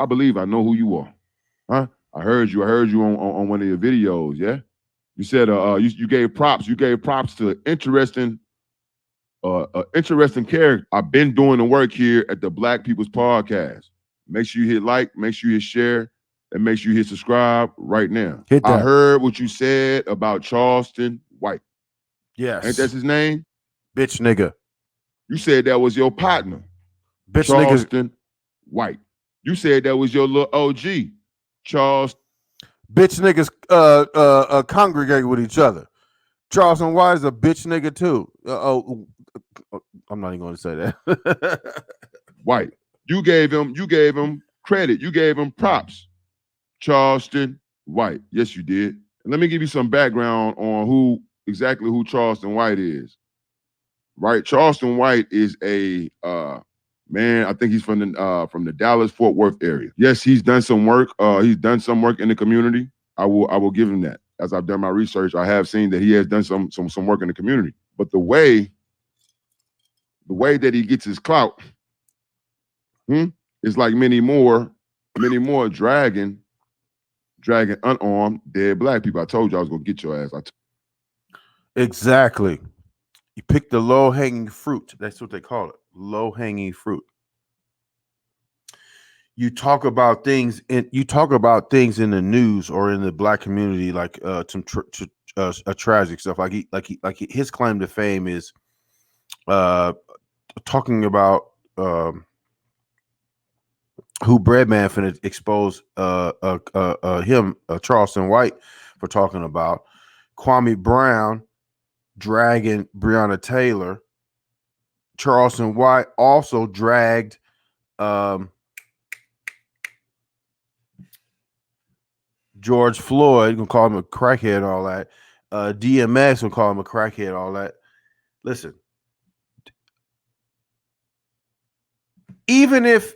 believe I know who you are. Huh? I heard you on one of your videos, yeah? You said you gave props. You gave props to interesting character. I've been doing the work here at the Black People's Podcast. Make sure you hit like, make sure you hit share, and make sure you hit subscribe right now. Hit that. I heard what you said about Charleston White. Yes. Ain't that his name? Bitch nigga. You said that was your partner. Bitch Charleston White. You said that was your little OG. Charleston. Bitch niggas congregate with each other. Charleston White is a bitch nigga too. I'm not even going to say that. White. You gave him credit. You gave him props. Charleston White. Yes, you did. And let me give you some background on exactly who Charleston White is. Right? Charleston White is a man, I think he's from the Dallas-Fort Worth area. Yes, he's done some work. He's done some work in the community. I will give him that. As I've done my research, I have seen that he has done some work in the community. But the way that he gets his clout is like many more dragging unarmed dead Black people. I told you I was gonna get your ass. Exactly. You pick the low-hanging fruit. That's what they call it. Low-hanging fruit. You talk about things in the news or in the Black community, like some tragic stuff. Like his claim to fame is talking about who Breadman finna expose Charleston White for talking about. Kwame Brown dragging Briana Taylor. Charleston White also dragged George Floyd, gonna call him a crackhead and all that. DMX gonna call him a crackhead, all that. Listen, even if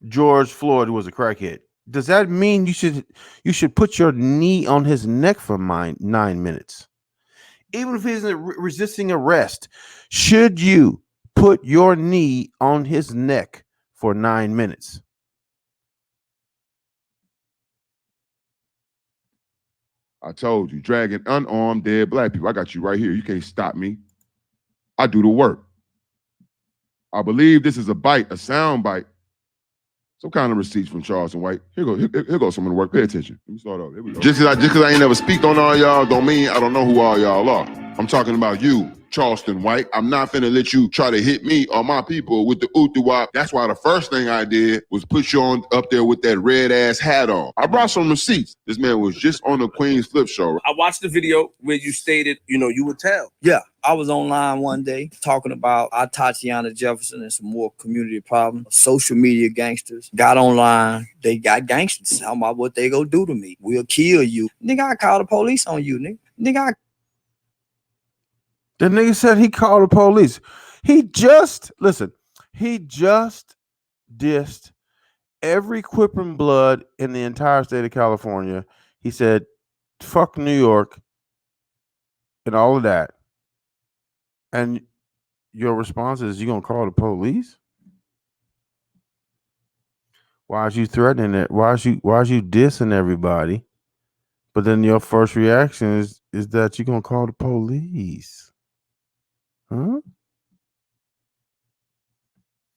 George Floyd was a crackhead, does that mean you should put your knee on his neck for 9 minutes? Even if he's resisting arrest, should you put your knee on his neck for 9 minutes? I told you, dragging unarmed dead Black people. I got you right here. You can't stop me. I do the work. I believe this is a sound bite. Some kind of receipts from Charleston White. Here goes some of the work. Pay attention. Let me start over. Here we go. Just because I ain't never speak on all y'all don't mean I don't know who all y'all are. I'm talking about you, Charleston White. I'm not finna let you try to hit me or my people with the ooh-doo-wop. That's why the first thing I did was put you on up there with that red-ass hat on. I brought some receipts. This man was just on the Queen's Flip show. I watched the video where you stated, you would tell. Yeah, I was online one day talking about Tatiana Jefferson and some more community problems. Social media gangsters got online. They got gangsters talking about what they go do to me. We'll kill you. Nigga, I call the police on you, nigga. The nigga said he called the police. He just dissed every Quipping blood in the entire state of California. He said, fuck New York and all of that. And your response is, you gonna call the police? Why is you threatening it? Why is you dissing everybody? But then your first reaction is that you're gonna call the police. Huh?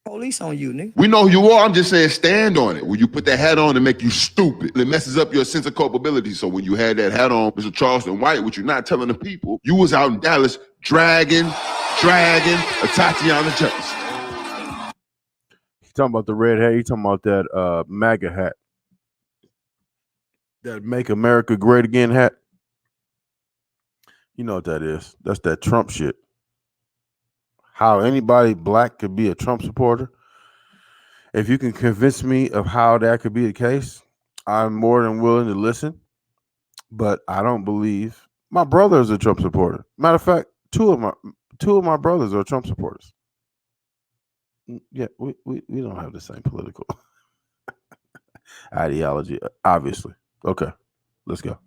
Police on you, nigga. We know who you are. I'm just saying stand on it. When you put that hat on, it make you stupid. It messes up your sense of culpability. So when you had that hat on, Mr. Charleston White, which you're not telling the people, you was out in Dallas dragging a Tatiana Jefferson. He talking about the red hat. He talking about that MAGA hat. That Make America Great Again hat. You know what that is. That's that Trump shit. How anybody Black could be a Trump supporter. If you can convince me of how that could be the case, I'm more than willing to listen. But I don't believe my brother is a Trump supporter. Matter of fact, two of my brothers are Trump supporters. Yeah, we don't have the same political ideology, obviously. Okay, let's go.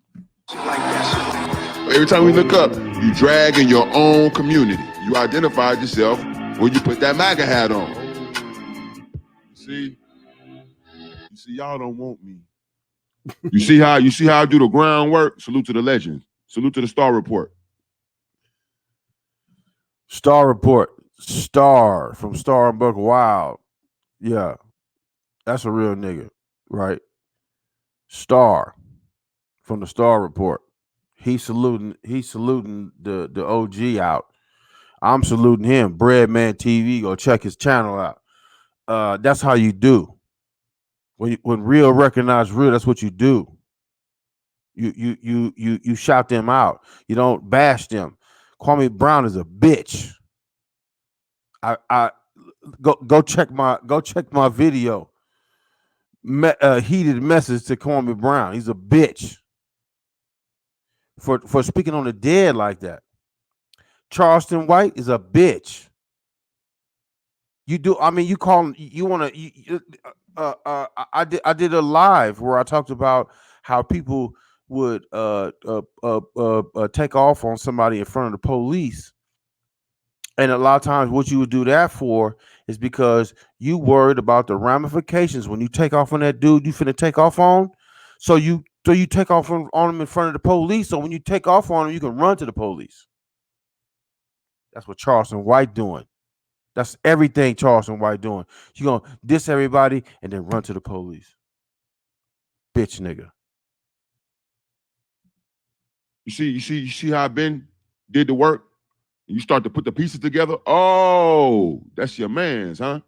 Every time we look up, you drag in your own community. You identified yourself when you put that MAGA hat on. You see, y'all don't want me. You see how I do the groundwork? Salute to the legends. Salute to the Star Report. Star Report. Star from Star and Buck Wild. Yeah. That's a real nigga, right? Star from the Star Report. He's saluting the OG out. I'm saluting him. Breadman TV. Go check his channel out. That's how you do. When real recognize real, that's what you do. You shout them out. You don't bash them. Kwame Brown is a bitch. I go check my video. Heated message to Kwame Brown. He's a bitch for speaking on the dead like that. Charleston White is a bitch. You do. I mean, you call him. You want to. I did a live where I talked about how people would take off on somebody in front of the police, and a lot of times what you would do that for is because you worried about the ramifications when you take off on that dude you finna take off on. So you take off on him in front of the police. So when you take off on him, you can run to the police. That's what Charleston White doing. That's everything Charleston White doing. You gonna diss everybody and then run to the police. Bitch nigga. You see how Ben did the work? You start to put the pieces together. Oh, that's your man's, huh?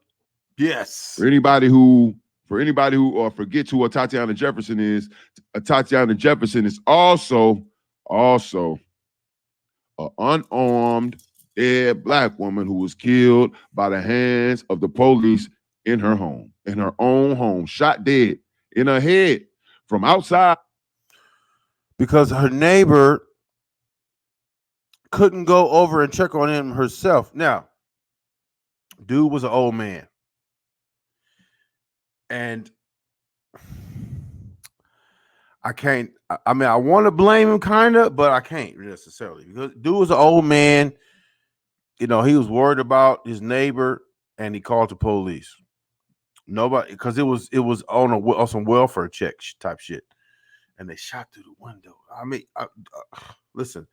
Yes. For anybody who forgets who a Tatiana Jefferson is, Tatiana Jefferson is also an unarmed dead black woman who was killed by the hands of the police in her home, in her own home, shot dead in her head from outside. Because her neighbor couldn't go over and check on him herself. Now, dude was an old man. And I can't, I mean, I want to blame him kind of, but I can't necessarily because dude was an old man. You know, he was worried about his neighbor and he called the police. Nobody, because it was on some welfare check type shit. And they shot through the window. I mean, listen,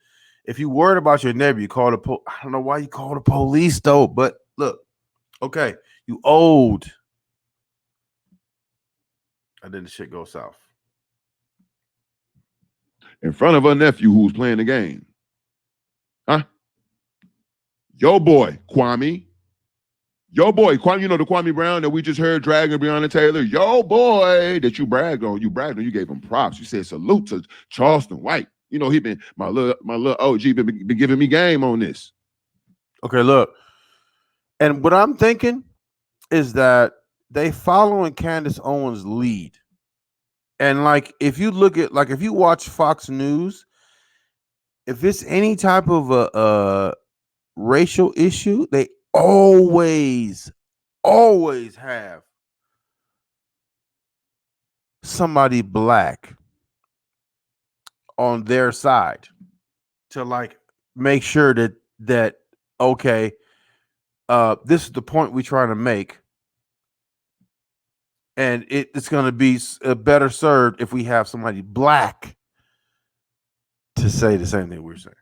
if you worried about your neighbor, you call the police. I don't know why you call the police though, but look, okay, you old. And then the shit goes south. In front of her nephew who was playing the game. Huh? Yo boy, Kwame. Yo boy, Kwame, you know the Kwame Brown that we just heard dragging Briana Taylor? Yo boy, that you bragged on. You gave him props. You said salute to Charleston White. You know, he been my little OG been giving me game on this. Okay, look. And what I'm thinking is that they following Candice Owens' lead. And like if you look at if you watch Fox News, if it's any type of a racial issue, they always have somebody black on their side to make sure that okay, this is the point we're trying to make, and it's going to be better served if we have somebody black to say the same thing we're saying.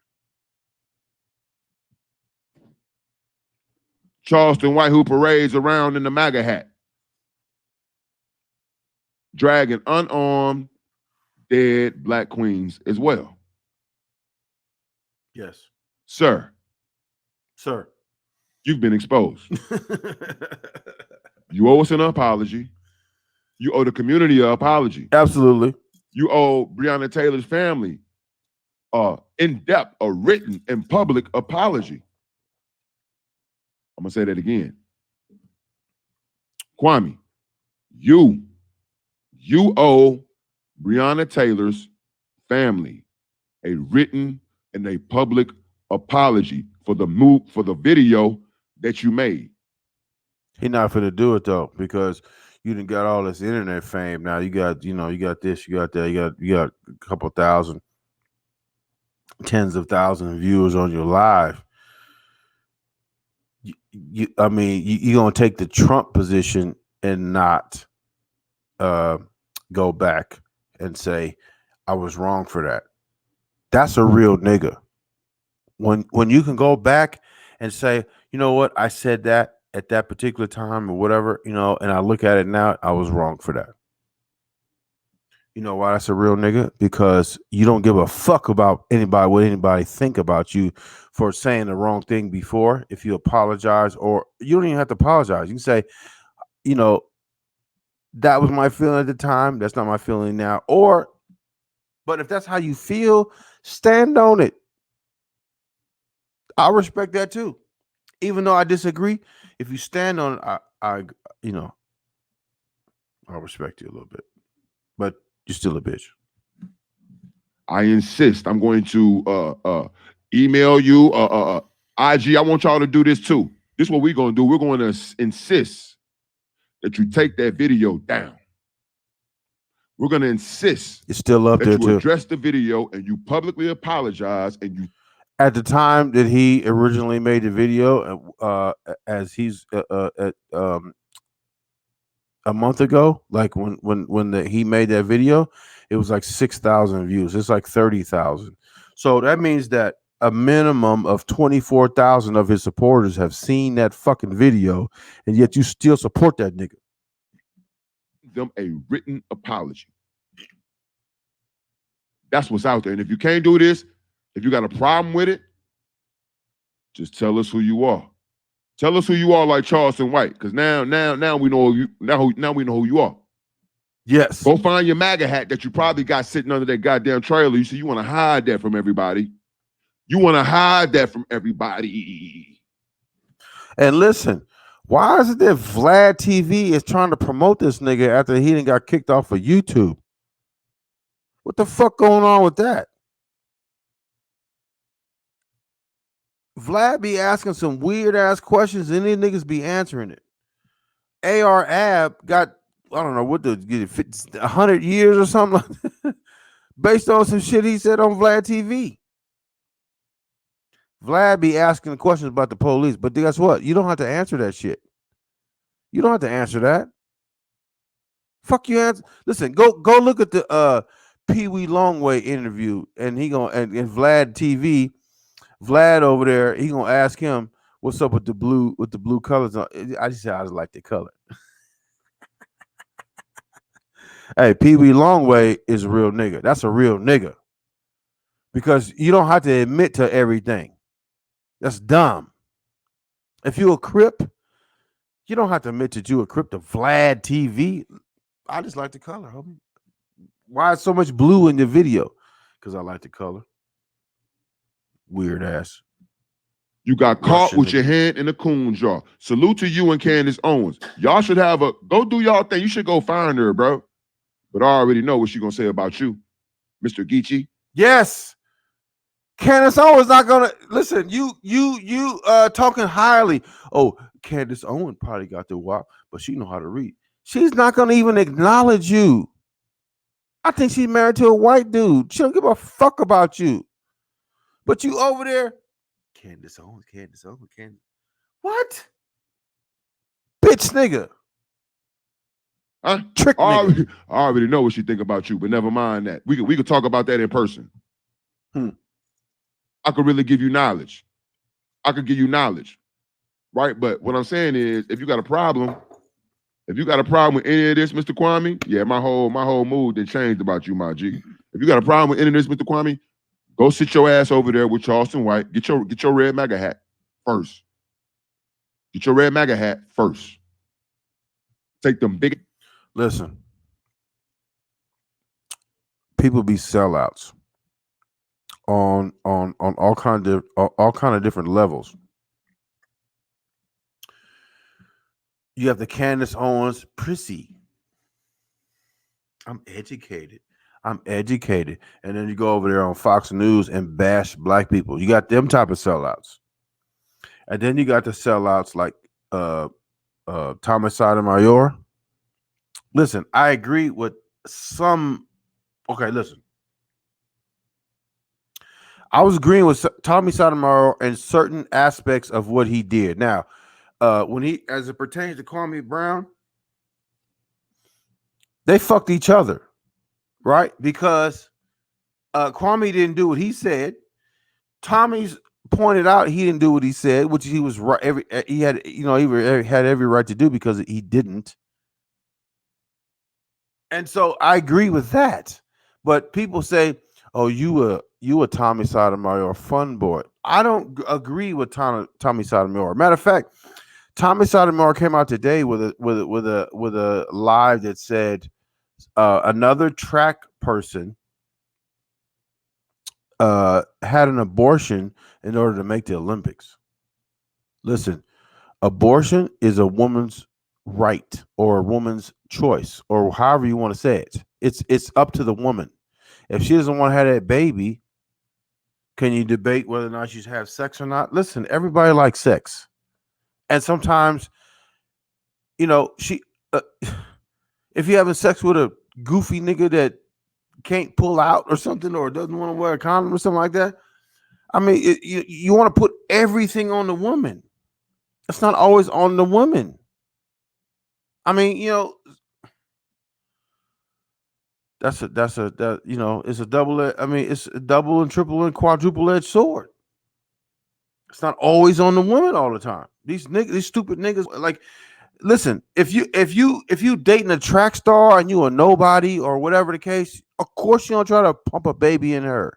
Charleston White who parades around in the MAGA hat, dragging unarmed dead black queens as well. Yes. Sir, you've been exposed. You owe us an apology. You owe the community an apology. Absolutely. You owe Briana Taylor's family in-depth, a written and public apology. I'm going to say that again. Kwame, you owe Briana Taylor's family a written and a public apology for the video that you made. He not finna do it though, because you done got all this internet fame. Now you got this, you got that, you got a couple thousand, tens of thousands of viewers on your live. you're gonna take the Trump position and not go back and say I was wrong for that. That's a real nigga. When you can go back and say, you know what, I said that at that particular time or whatever, and I look at it now, I was wrong for that. You know why that's a real nigga? Because you don't give a fuck about anybody, what anybody think about you for saying the wrong thing before. If you apologize, or you don't even have to apologize. You can say, that was my feeling at the time. That's not my feeling now. But if that's how you feel, stand on it. I respect that too. Even though I disagree, if you stand on it, I'll respect you a little bit. But you're still a bitch. I insist. I'm going to email you, IG. I want y'all to do this too. This is what we're going to do. We're going to insist that you take that video down. We're going to insist it's still up that there you too. address the video and you publicly apologize and you. At the time that he originally made the video, as he's a month ago, like when he made that video, it was like 6,000 views. It's like 30,000. So that means that a minimum of 24,000 of his supporters have seen that fucking video, and yet you still support that nigga. Them a written apology. That's what's out there. And if you can't do this, if you got a problem with it, just tell us who you are. Tell us who you are, like Charleston White, because now we know you. Now we know who you are. Yes. Go find your MAGA hat that you probably got sitting under that goddamn trailer. You see, you want to hide that from everybody. You want to hide that from everybody. And listen, why is it that Vlad TV is trying to promote this nigga after he done got kicked off of YouTube? What the fuck going on with that? Vlad be asking some weird ass questions and these niggas be answering it. AR Ab got, I don't know what the 100 years or something like that, based on some shit he said on Vlad TV. Vlad be asking questions about the police, but guess what? You don't have to answer that shit. You don't have to answer that. Fuck you answer. Listen, go look at the Pee Wee Longway interview, and he gonna and Vlad TV. Vlad over there, he gonna ask him what's up with the blue colors on. I just like the color. Hey, Pee Wee Longway is a real nigga. That's a real nigga. Because you don't have to admit to everything. That's dumb. If you're a Crip, you don't have to admit that you're a Crip to Vlad TV. I just like the color, homie. Why is so much blue in the video? Because I like the color. Weird ass. You got caught with your hand in a coon jar. Salute to you and Candice Owens. Y'all should have go do y'all thing. You should go find her, bro. But I already know what she's gonna say about you, Mr. Geechee. Yes. Candice Owens not gonna listen. You talking highly. Oh, Candice Owens probably got the walk, but she know how to read. She's not gonna even acknowledge you. I think she's married to a white dude. She don't give a fuck about you. But you over there, Candice Owens. What? Bitch nigga. Huh? Trick nigga. I already know what she think about you, but never mind that. We could talk about that in person. I could really give you knowledge. I could give you knowledge. Right? But what I'm saying is, if you got a problem with any of this, Mr. Kwame, yeah, my whole mood done changed about you, my G. If you got a problem with any of this, Mr. Kwame, go sit your ass over there with Charleston White. Get your red MAGA hat first. Get your red MAGA hat first. Take them big. Listen, people be sellouts on all kind of different levels. You have the Candice Owens prissy. I'm educated. And then you go over there on Fox News and bash black people. You got them type of sellouts. And then you got the sellouts like Thomas Sotomayor. Listen, I agree with some. Okay, listen. I was agreeing with Tommy Sotomayor in certain aspects of what he did. Now, when he, as it pertains to Kwame Brown, they fucked each other, right? Because Kwame didn't do what he said. Tommy's pointed out he didn't do what he said, which he was right. He had, he had every right to do because he didn't. And so I agree with that. But people say, "Oh, you a Tommy Sotomayor fun boy." I don't agree with Tommy Sotomayor. Matter of fact, Tommy Sotomayor came out today with a live that said another track person had an abortion in order to make the Olympics. Listen, abortion is a woman's right or a woman's choice, or however you want to say it. It's up to the woman. If she doesn't want to have that baby, can you debate whether or not she should have sex or not? Listen, everybody likes sex, and sometimes, she. If you're having sex with a goofy nigga that can't pull out or something, or doesn't want to wear a condom or something like that, I mean, you want to put everything on the woman. It's not always on the woman. I mean, it's a double. I mean, it's a double and triple and quadruple edged sword. It's not always on the woman all the time. These stupid niggas. Like, listen, if you dating a track star and you a nobody or whatever the case, of course you don't try to pump a baby in her,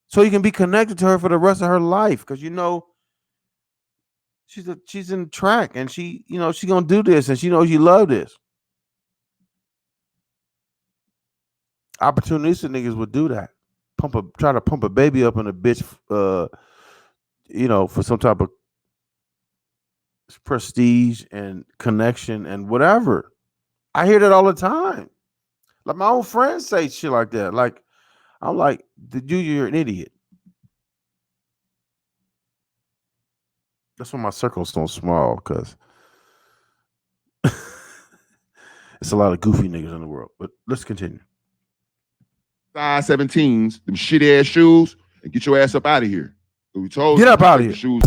so you can be connected to her for the rest of her life, because she's in track and she gonna do this and she knows you love this. Opportunistic niggas would do that. Try to pump a baby up in a bitch, for some type of prestige and connection and whatever. I hear that all the time. Like, my own friends say shit like that. Like, I'm like, you're an idiot. That's why my circle's so small, because it's a lot of goofy niggas in the world. But let's continue. Size 17s, them shit ass shoes, and get your ass up out of here. So we told Get you up out of take here. the shoes.